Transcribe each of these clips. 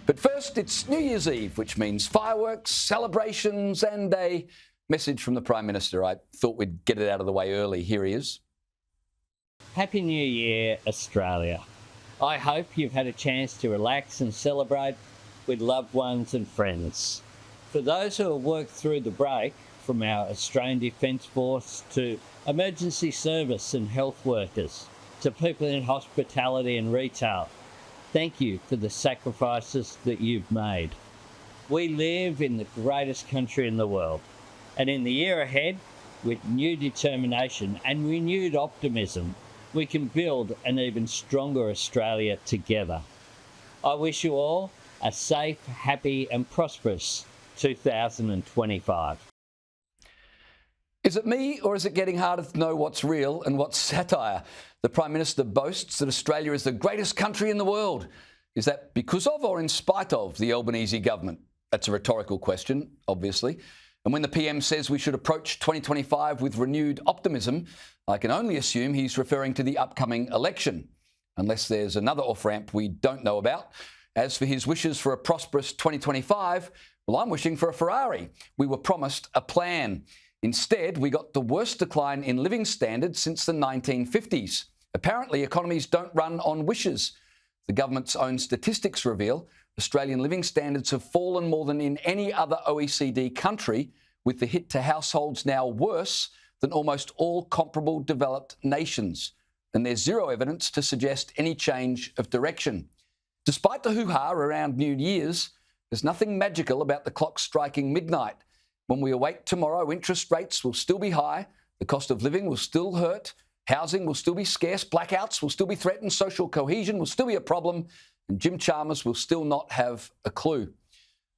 But first, it's New Year's Eve, which means fireworks, celebrations, and a message from the Prime Minister. I thought we'd get it out of the way early. Here he is. Happy New Year, Australia. I hope you've had a chance to relax and celebrate with loved ones and friends. For those who have worked through the break, from our Australian Defence Force to emergency service and health workers, to people in hospitality and retail, thank you for the sacrifices that you've made. We live in the greatest country in the world, and in the year ahead, with new determination and renewed optimism, we can build an even stronger Australia together. I wish you all a safe, happy and prosperous 2025. Is it me, or is it getting harder to know what's real and what's satire? The Prime Minister boasts that Australia is the greatest country in the world. Is that because of or in spite of the Albanese Government? That's a rhetorical question, obviously. And when the PM says we should approach 2025 with renewed optimism, I can only assume he's referring to the upcoming election, unless there's another off-ramp we don't know about. As for his wishes for a prosperous 2025, well, I'm wishing for a Ferrari. We were promised a plan. Instead, we got the worst decline in living standards since the 1950s. Apparently, economies don't run on wishes. The government's own statistics reveal Australian living standards have fallen more than in any other OECD country, with the hit to households now worse than almost all comparable developed nations. And there's zero evidence to suggest any change of direction. Despite the hoo-ha around New Year's, there's nothing magical about the clock striking midnight. When we awake tomorrow, interest rates will still be high, the cost of living will still hurt, housing will still be scarce, blackouts will still be threatened, social cohesion will still be a problem, and Jim Chalmers will still not have a clue.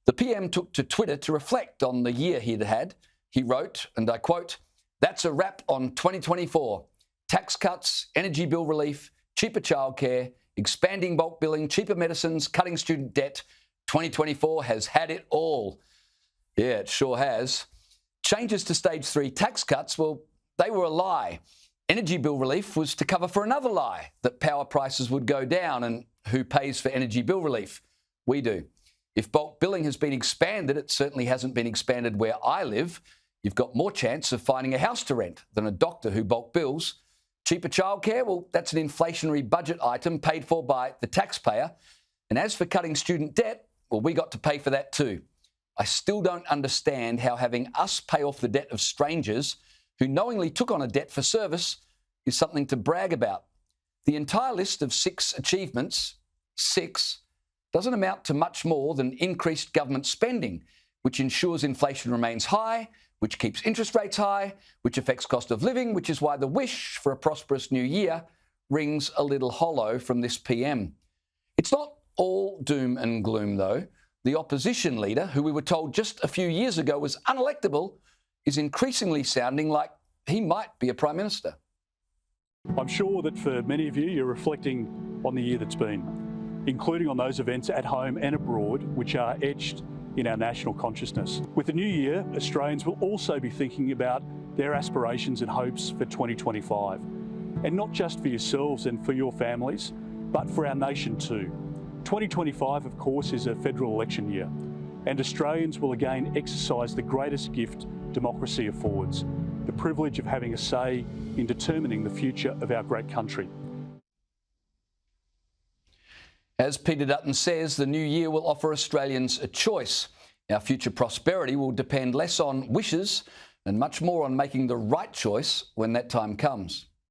The PM took to Twitter to reflect on the year he'd had. He wrote, and I quote, "That's a wrap on 2024. Tax cuts, energy bill relief, cheaper childcare, expanding bulk billing, cheaper medicines, cutting student debt. 2024 has had it all." Yeah, it sure has. Changes to stage 3 tax cuts, well, they were a lie. Energy bill relief was to cover for another lie, that power prices would go down, and who pays for energy bill relief? We do. If bulk billing has been expanded, it certainly hasn't been expanded where I live. You've got more chance of finding a house to rent than a doctor who bulk bills. Cheaper childcare, well, that's an inflationary budget item paid for by the taxpayer. And as for cutting student debt, well, we got to pay for that too. I still don't understand how having us pay off the debt of strangers who knowingly took on a debt for service is something to brag about. The entire list of 6 achievements, 6, doesn't amount to much more than increased government spending, which ensures inflation remains high, which keeps interest rates high, which affects cost of living, which is why the wish for a prosperous new year rings a little hollow from this PM. It's not all doom and gloom, though. The opposition leader, who we were told just a few years ago was unelectable, is increasingly sounding like he might be a Prime Minister. I'm sure that for many of you, you're reflecting on the year that's been, including on those events at home and abroad, which are etched in our national consciousness. With the new year, Australians will also be thinking about their aspirations and hopes for 2025. And not just for yourselves and for your families, but for our nation too. 2025, of course, is a federal election year, and Australians will again exercise the greatest gift democracy affords, the privilege of having a say in determining the future of our great country. As Peter Dutton says, the new year will offer Australians a choice. Our future prosperity will depend less on wishes and much more on making the right choice when that time comes.